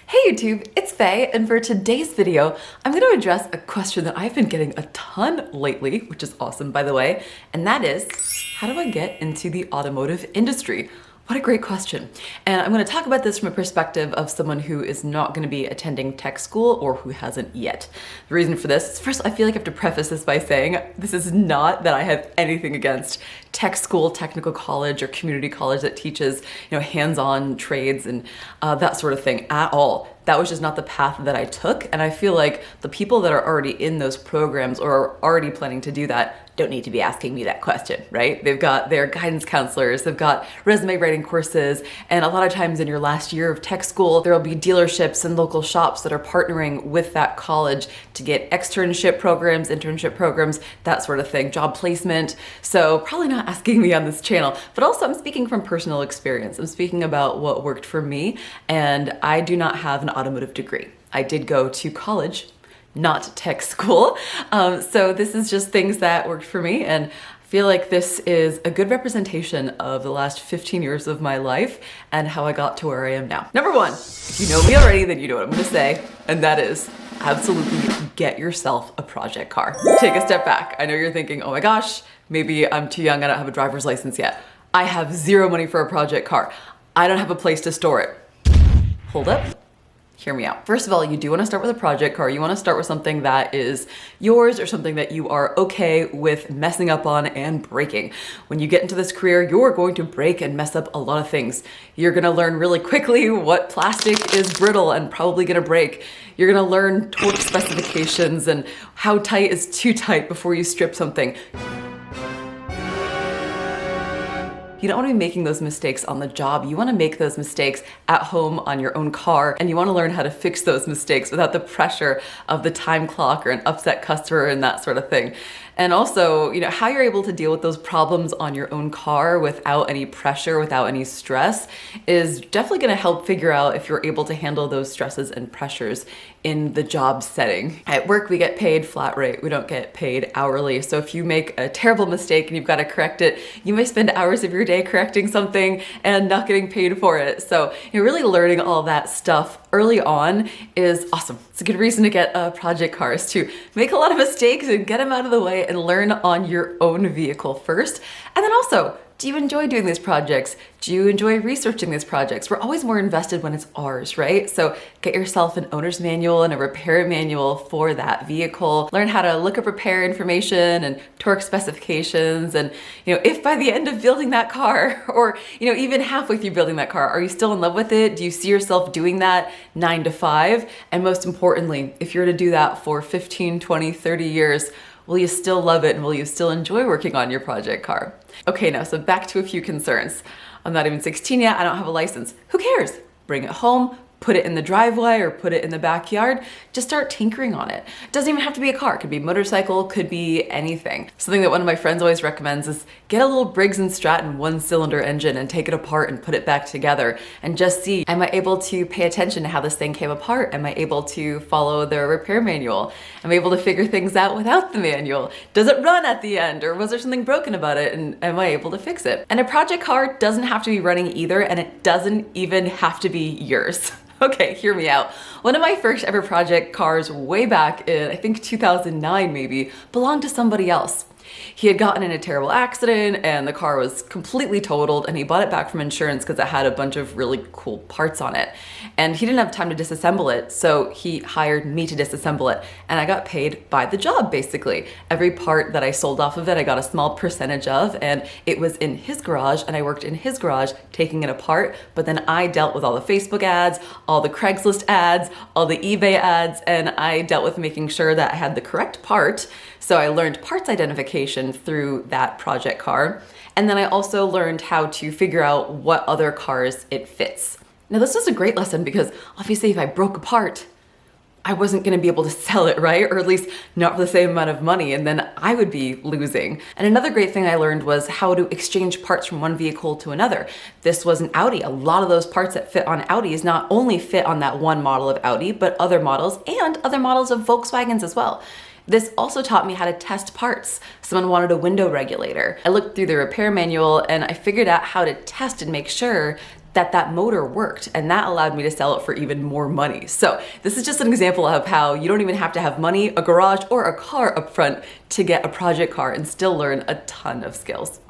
Hey YouTube, it's Faye, and for today's video, I'm going to address a question that I've been getting a ton lately, which is awesome by the way, and that is, how do I get into the automotive industry? What a great question. And I'm going to talk about this from a perspective of someone who is not going to be attending tech school or who hasn't yet. The reason for this is, first, I feel like I have to preface this by saying this is not that I have anything against tech school, technical college, or community college that teaches, hands-on trades and that sort of thing at all. That was just not the path that I took. And I feel like the people that are already in those programs or are already planning to do that don't need to be asking me that question, right? They've got their guidance counselors, they've got resume writing courses, and a lot of times in your last year of tech school, there will be dealerships and local shops that are partnering with that college to get externship programs, internship programs, that sort of thing, job placement. So probably not asking me on this channel, but also I'm speaking from personal experience. I'm speaking about what worked for me, and I do not have an automotive degree. I did go to college, not tech school. So this is just things that worked for me, and I feel like this is a good representation of the last 15 years of my life and how I got to where I am now. Number one, if you know me already, then you know what I'm gonna say, and that is absolutely get yourself a project car. Take a step back. I know you're thinking, oh my gosh, maybe I'm too young, I don't have a driver's license yet. I have zero money for a project car. I don't have a place to store it. Hold up. Hear me out. First of all, you do want to start with a project car. You want to start with something that is yours or something that you are okay with messing up on and breaking. When you get into this career, you're going to break and mess up a lot of things. You're going to learn really quickly what plastic is brittle and probably going to break. You're going to learn torque specifications and how tight is too tight before you strip something. You don't want to be making those mistakes on the job. You want to make those mistakes at home on your own car, and you want to learn how to fix those mistakes without the pressure of the time clock or an upset customer and that sort of thing. And also, how you're able to deal with those problems on your own car without any pressure, without any stress, is definitely going to help figure out if you're able to handle those stresses and pressures in the job setting. At work, we get paid flat rate. We don't get paid hourly. So if you make a terrible mistake and you've got to correct it, you may spend hours of your day correcting something and not getting paid for it. So really learning all that stuff early on is awesome. It's a good reason to get project cars, to make a lot of mistakes and get them out of the way and learn on your own vehicle first. And then also, do you enjoy doing these projects? Do you enjoy researching these projects? We're always more invested when it's ours, right? So get yourself an owner's manual and a repair manual for that vehicle. Learn how to look up repair information and torque specifications. And if by the end of building that car, or even halfway through building that car, are you still in love with it? Do you see yourself doing that 9 to 5? And most importantly, if you're to do that for 15, 20, 30 years, will you still love it and will you still enjoy working on your project car? Okay, now, so back to a few concerns. I'm not even 16 yet, I don't have a license. Who cares? Bring it home, put it in the driveway or put it in the backyard, just start tinkering on it. It doesn't even have to be a car, it could be a motorcycle, could be anything. Something that one of my friends always recommends is get a little Briggs & Stratton 1-cylinder engine and take it apart and put it back together and just see, am I able to pay attention to how this thing came apart? Am I able to follow the repair manual? Am I able to figure things out without the manual? Does it run at the end, or was there something broken about it and am I able to fix it? And a project car doesn't have to be running either, and it doesn't even have to be yours. Okay, hear me out. One of my first ever project cars way back in, I think 2009 maybe, belonged to somebody else. He had gotten in a terrible accident and the car was completely totaled, and he bought it back from insurance because it had a bunch of really cool parts on it. And he didn't have time to disassemble it, so he hired me to disassemble it, and I got paid by the job basically. Every part that I sold off of it, I got a small percentage of, and it was in his garage and I worked in his garage taking it apart, but then I dealt with all the Facebook ads, all the Craigslist ads, all the eBay ads, and I dealt with making sure that I had the correct part. So I learned parts identification through that project car. And then I also learned how to figure out what other cars it fits. Now this was a great lesson because obviously if I broke a part, I wasn't gonna be able to sell it, right? Or at least not for the same amount of money, and then I would be losing. And another great thing I learned was how to exchange parts from one vehicle to another. This was an Audi. A lot of those parts that fit on Audis not only fit on that one model of Audi, but other models and other models of Volkswagens as well. This also taught me how to test parts. Someone wanted a window regulator. I looked through the repair manual and I figured out how to test and make sure that motor worked, and that allowed me to sell it for even more money. So this is just an example of how you don't even have to have money, a garage, or a car up front to get a project car and still learn a ton of skills.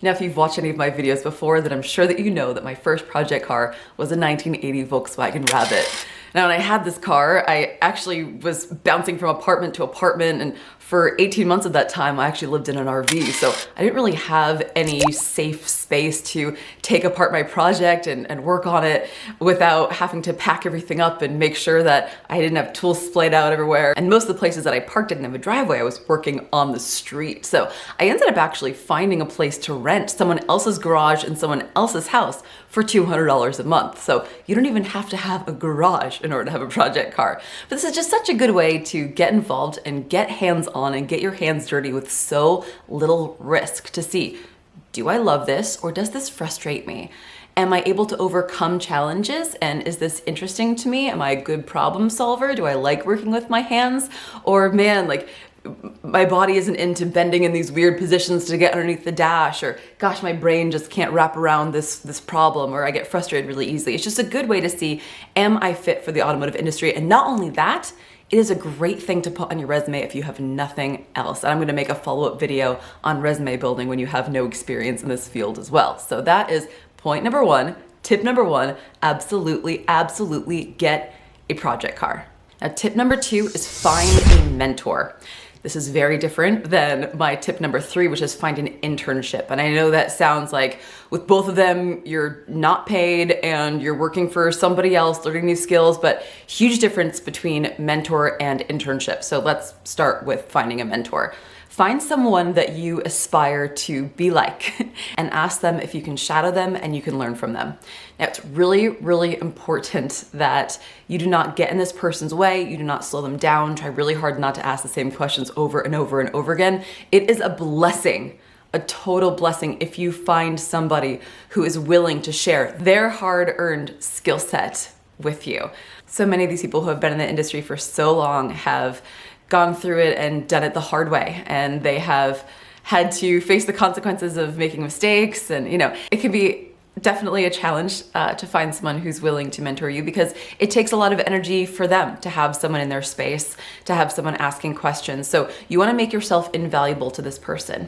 Now, if you've watched any of my videos before, then I'm sure that you know that my first project car was a 1980 Volkswagen Rabbit. Now, when I had this car, I actually was bouncing from apartment to apartment, and for 18 months of that time, I actually lived in an RV, so I didn't really have any safe space to take apart my project and work on it without having to pack everything up and make sure that I didn't have tools splayed out everywhere. And most of the places that I parked didn't have a driveway. I was working on the street. So I ended up actually finding a place to rent someone else's garage in someone else's house for $200 a month. So you don't even have to have a garage in order to have a project car. But this is just such a good way to get involved and get hands-on and get your hands dirty with so little risk to see, do I love this or does this frustrate me? Am I able to overcome challenges, and is this interesting to me? Am I a good problem solver? Do I like working with my hands? Or man, like my body isn't into bending in these weird positions to get underneath the dash, or gosh, my brain just can't wrap around this problem, or I get frustrated really easily. It's just a good way to see, am I fit for the automotive industry? And not only that, it is a great thing to put on your resume if you have nothing else. And I'm gonna make a follow-up video on resume building when you have no experience in this field as well. So that is point number one, tip number one, absolutely, absolutely get a project car. Now, tip number two is find a mentor. This is very different than my tip number three, which is find an internship. And I know that sounds like with both of them, you're not paid and you're working for somebody else, learning new skills, but huge difference between mentor and internship. So let's start with finding a mentor. Find someone that you aspire to be like and ask them if you can shadow them and you can learn from them. Now, it's really, really important that you do not get in this person's way. You do not slow them down. Try really hard not to ask the same questions over and over and over again. It is a blessing, a total blessing, if you find somebody who is willing to share their hard-earned skill set with you. So many of these people who have been in the industry for so long have gone through it and done it the hard way, and they have had to face the consequences of making mistakes. And it can be definitely a challenge to find someone who's willing to mentor you, because it takes a lot of energy for them to have someone in their space, to have someone asking questions. So you want to make yourself invaluable to this person.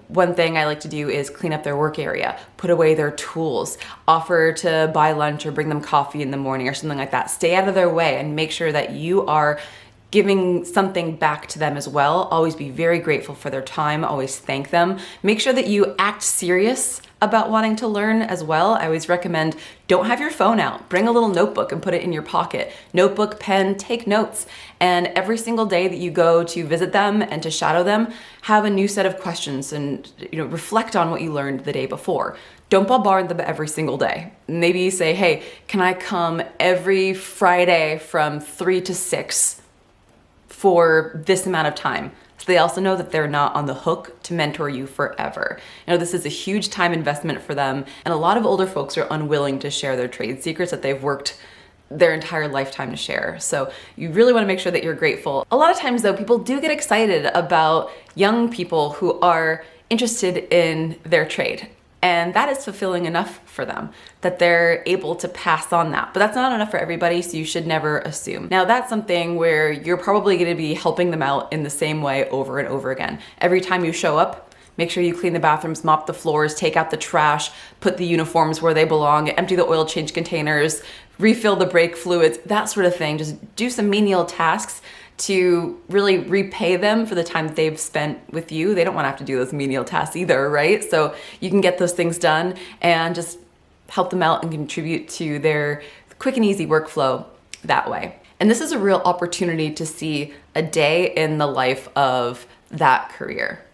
One thing I like to do is clean up their work area, put away their tools, offer to buy lunch or bring them coffee in the morning or something like that. Stay out of their way and make sure that you are giving something back to them as well. Always be very grateful for their time. Always thank them. Make sure that you act serious about wanting to learn as well. I always recommend, don't have your phone out. Bring a little notebook and put it in your pocket. Notebook, pen, take notes. And every single day that you go to visit them and to shadow them, have a new set of questions and reflect on what you learned the day before. Don't bombard them every single day. Maybe say, hey, can I come every Friday from 3 to 6? For this amount of time. So they also know that they're not on the hook to mentor you forever. This is a huge time investment for them, and a lot of older folks are unwilling to share their trade secrets that they've worked their entire lifetime to share. So you really want to make sure that you're grateful. A lot of times though, people do get excited about young people who are interested in their trade. And that is fulfilling enough for them that they're able to pass on that. But that's not enough for everybody, so you should never assume. Now, that's something where you're probably going to be helping them out in the same way over and over again. Every time you show up, make sure you clean the bathrooms, mop the floors, take out the trash, put the uniforms where they belong, empty the oil change containers, refill the brake fluids, that sort of thing. Just do some menial tasks to really repay them for the time that they've spent with you. They don't want to have to do those menial tasks either, right? So you can get those things done and just help them out and contribute to their quick and easy workflow that way. And this is a real opportunity to see a day in the life of that career.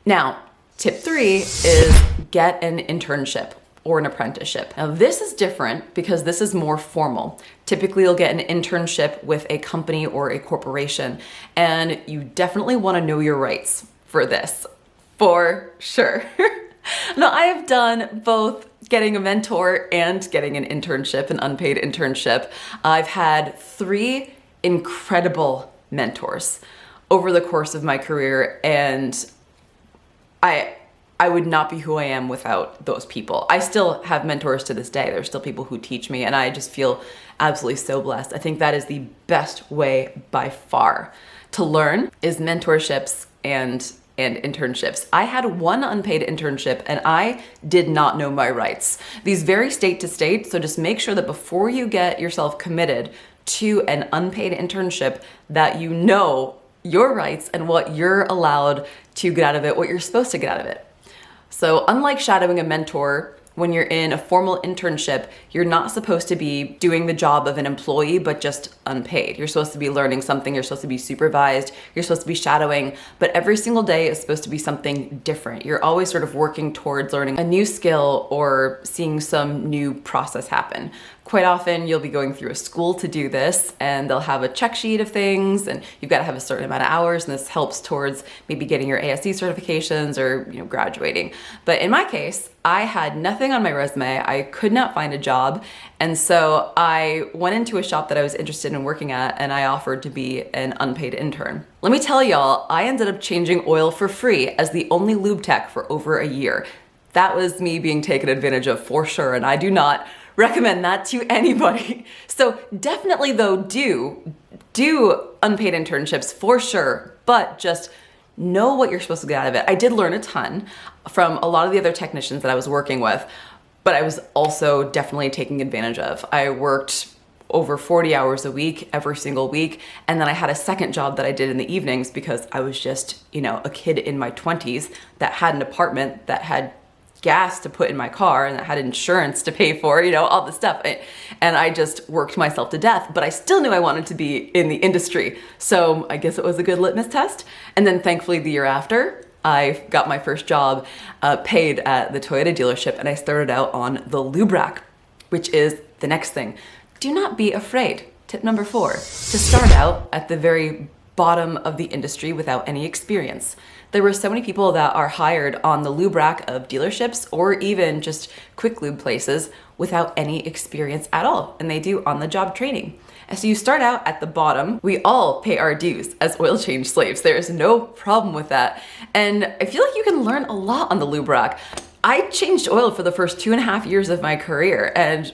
Now, tip three is get an internship or an apprenticeship. Now this is different because this is more formal. Typically you'll get an internship with a company or a corporation, and you definitely want to know your rights for this, for sure. Now I have done both getting a mentor and getting an internship, an unpaid internship. I've had 3 incredible mentors over the course of my career, and I would not be who I am without those people. I still have mentors to this day. There's still people who teach me, and I just feel absolutely so blessed. I think that is the best way by far to learn, is mentorships and internships. I had one unpaid internship and I did not know my rights. These vary state to state, so just make sure that before you get yourself committed to an unpaid internship that you know your rights and what you're allowed to get out of it, what you're supposed to get out of it. So unlike shadowing a mentor, when you're in a formal internship, you're not supposed to be doing the job of an employee, but just unpaid. You're supposed to be learning something, you're supposed to be supervised, you're supposed to be shadowing, but every single day is supposed to be something different. You're always sort of working towards learning a new skill or seeing some new process happen. Quite often you'll be going through a school to do this, and they'll have a check sheet of things, and you've got to have a certain amount of hours, and this helps towards maybe getting your ASC certifications or graduating. But in my case, I had nothing on my resume. I could not find a job, and so I went into a shop that I was interested in working at, and I offered to be an unpaid intern. Let me tell y'all, I ended up changing oil for free as the only lube tech for over a year. That was me being taken advantage of for sure, and I do not recommend that to anybody. So definitely though, do unpaid internships for sure, but just know what you're supposed to get out of it. I did learn a ton from a lot of the other technicians that I was working with, but I was also definitely taking advantage of. I worked over 40 hours a week, every single week. And then I had a second job that I did in the evenings because I was just, a kid in my 20s that had an apartment, that had gas to put in my car, and that had insurance to pay for, all this stuff. And I just worked myself to death, but I still knew I wanted to be in the industry. So I guess it was a good litmus test. And then thankfully the year after, I got my first job paid at the Toyota dealership, and I started out on the lube rack, which is the next thing. Do not be afraid. Tip number 4, to start out at the very bottom of the industry without any experience. There were so many people that are hired on the lube rack of dealerships or even just quick lube places without any experience at all, and they do on-the-job training. And so you start out at the bottom. We all pay our dues as oil change slaves. There is no problem with that. And I feel like you can learn a lot on the lube rack. I changed oil for the first 2.5 years of my career, and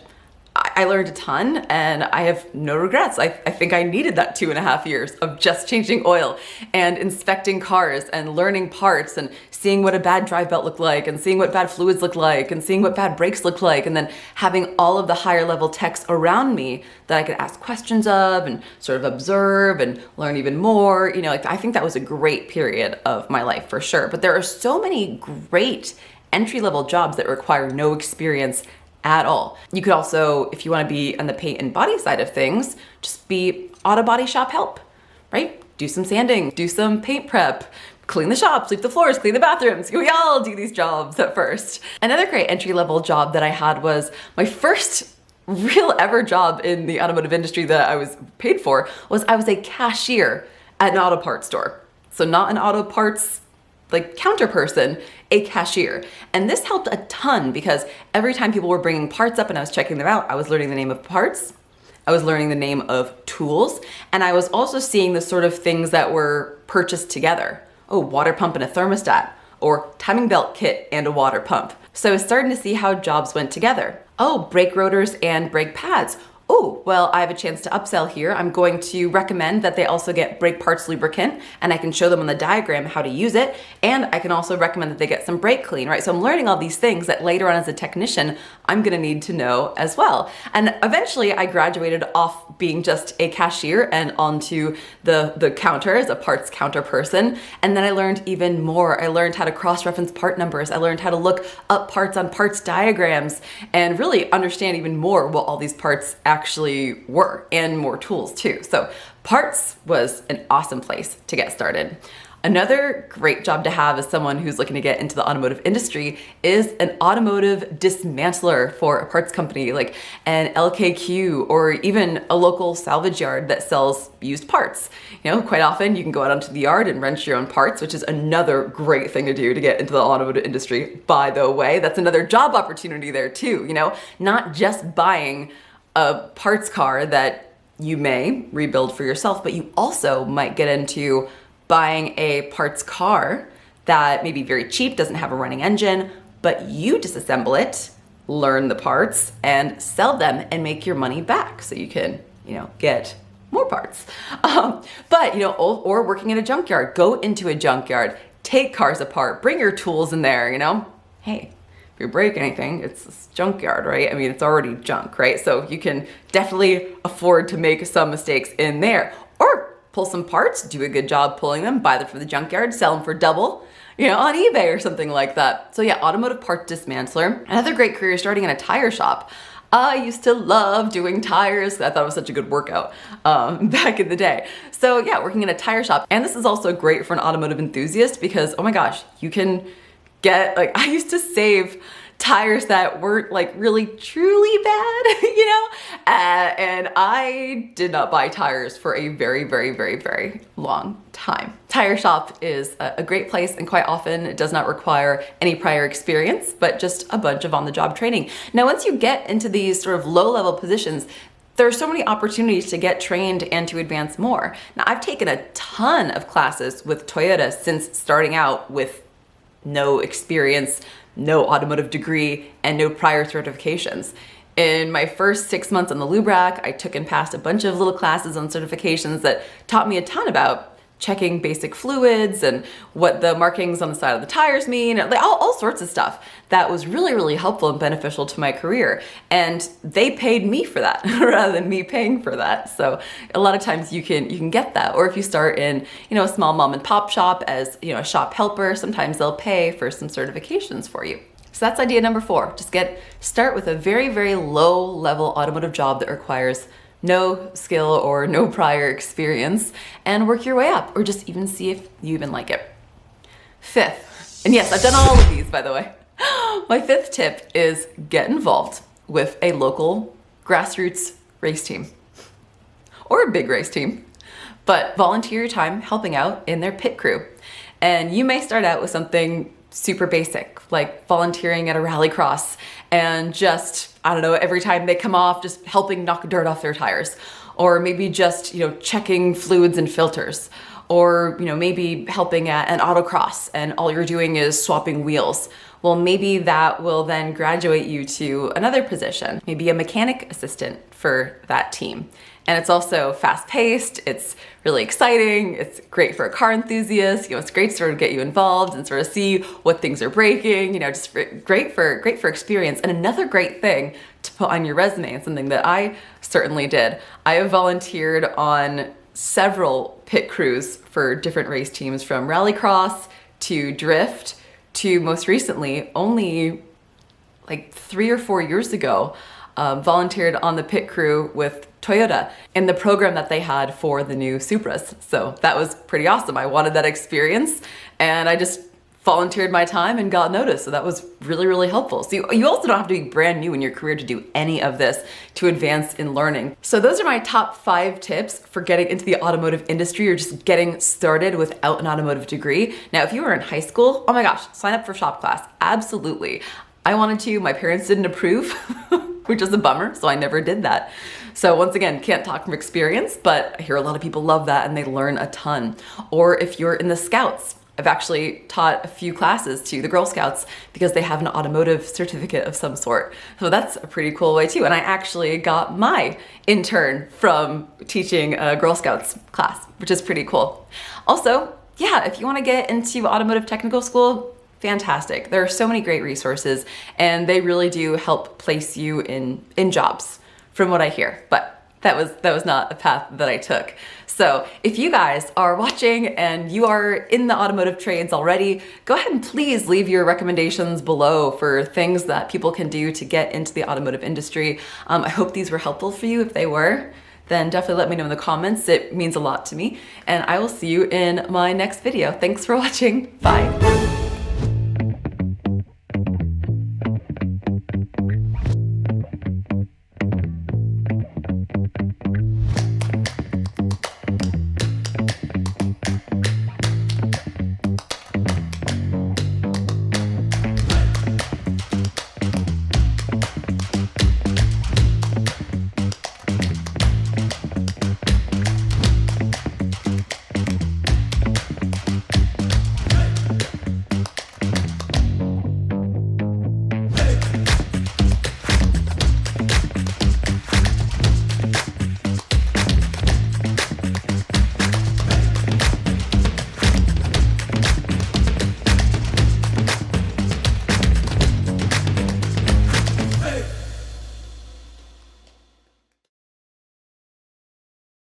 I learned a ton, and I have no regrets. I think I needed that 2.5 years of just changing oil and inspecting cars and learning parts and seeing what a bad drive belt looked like and seeing what bad fluids look like and seeing what bad brakes look like, and then having all of the higher level techs around me that I could ask questions of and sort of observe and learn even more. I think that was a great period of my life for sure. But there are so many great entry-level jobs that require no experience at all. You could also, if you want to be on the paint and body side of things, just be auto body shop help, right? Do some sanding, do some paint prep, clean the shop, sweep the floors, clean the bathrooms. We all do these jobs at first. Another great entry-level job that I had was my first real ever job in the automotive industry that I was paid for. I was a cashier at an auto parts store. So not an auto parts counter person, a cashier. And this helped a ton because every time people were bringing parts up and I was checking them out, I was learning the name of parts, I was learning the name of tools, and I was also seeing the sort of things that were purchased together. Oh, water pump and a thermostat, or timing belt kit and a water pump. So I was starting to see how jobs went together. Oh, brake rotors and brake pads. Oh, well, I have a chance to upsell here. I'm going to recommend that they also get brake parts lubricant, and I can show them on the diagram how to use it. And I can also recommend that they get some brake clean, right? So I'm learning all these things that later on as a technician, I'm gonna need to know as well. And eventually I graduated off being just a cashier and onto the counter as a parts counter person. And then I learned even more. I learned how to cross-reference part numbers. I learned how to look up parts on parts diagrams and really understand even more what all these parts actually were, and more tools too. So parts was an awesome place to get started. Another great job to have as someone who's looking to get into the automotive industry is an automotive dismantler for a parts company like an LKQ or even a local salvage yard that sells used parts. Quite often you can go out onto the yard and rent your own parts, which is another great thing to do to get into the automotive industry. By the way, that's another job opportunity there too, not just buying a parts car that you may rebuild for yourself, but you also might get into buying a parts car that may be very cheap, doesn't have a running engine, but you disassemble it, learn the parts, and sell them and make your money back so you can, get more parts. Or working in a junkyard, go into a junkyard, take cars apart, bring your tools in there, Hey, if you break anything, it's this junkyard, right? I mean, it's already junk, right? So you can definitely afford to make some mistakes in there. Or pull some parts, do a good job pulling them, buy them from the junkyard, sell them for double, on eBay or something like that. So yeah, automotive part dismantler. Another great career starting in a tire shop. I used to love doing tires. I thought it was such a good workout back in the day. So yeah, working in a tire shop. And this is also great for an automotive enthusiast because, oh my gosh, you can get, I used to save tires that weren't really truly bad, and I did not buy tires for a very, very, very, very long time. Tire shop is a great place, and quite often it does not require any prior experience, but just a bunch of on-the-job training. Now, once you get into these sort of low-level positions, there are so many opportunities to get trained and to advance more. Now, I've taken a ton of classes with Toyota since starting out with no experience, no automotive degree, and no prior certifications. In my first 6 months on the lube rack, I took and passed a bunch of little classes on certifications that taught me a ton about checking basic fluids and what the markings on the side of the tires mean, all sorts of stuff that was really, really helpful and beneficial to my career. And they paid me for that rather than me paying for that. So a lot of times you can get that. Or if you start in, a small mom and pop shop as, a shop helper, sometimes they'll pay for some certifications for you. So that's idea number 4. Just start with a very, very low level automotive job that requires no skill or no prior experience, and work your way up, or just even see if you even like it. 5th, and yes, I've done all of these, by the way. My 5th tip is get involved with a local grassroots race team, or a big race team, but volunteer your time helping out in their pit crew. And you may start out with something super basic, like volunteering at a rallycross and just, every time they come off, just helping knock dirt off their tires. Or maybe just, checking fluids and filters. Or, maybe helping at an autocross and all you're doing is swapping wheels. Well, maybe that will then graduate you to another position, maybe a mechanic assistant for that team. And it's also fast paced, it's really exciting, it's great for a car enthusiast, it's great to sort of get you involved and sort of see what things are breaking, just great for experience. And another great thing to put on your resume, and something that I certainly did, I have volunteered on several pit crews for different race teams, from rallycross to drift to most recently, only 3 or 4 years ago, volunteered on the pit crew with Toyota in the program that they had for the new Supras. So that was pretty awesome. I wanted that experience and I just volunteered my time and got noticed. So that was really, really helpful. So you also don't have to be brand new in your career to do any of this to advance in learning. So those are my top 5 tips for getting into the automotive industry or just getting started without an automotive degree. Now, if you were in high school, oh my gosh, sign up for shop class. Absolutely. I wanted to, my parents didn't approve, which is a bummer, so I never did that. So once again, can't talk from experience, but I hear a lot of people love that and they learn a ton. Or if you're in the Scouts, I've actually taught a few classes to the Girl Scouts because they have an automotive certificate of some sort. So that's a pretty cool way too. And I actually got my intern from teaching a Girl Scouts class, which is pretty cool. Also, yeah, if you want to get into automotive technical school, fantastic. There are so many great resources and they really do help place you in jobs from what I hear, but that was not a path that I took. So if you guys are watching and you are in the automotive trades already, go ahead and please leave your recommendations below for things that people can do to get into the automotive industry. I hope these were helpful for you. If they were, then definitely let me know in the comments. It means a lot to me, and I will see you in my next video. Thanks for watching. Bye.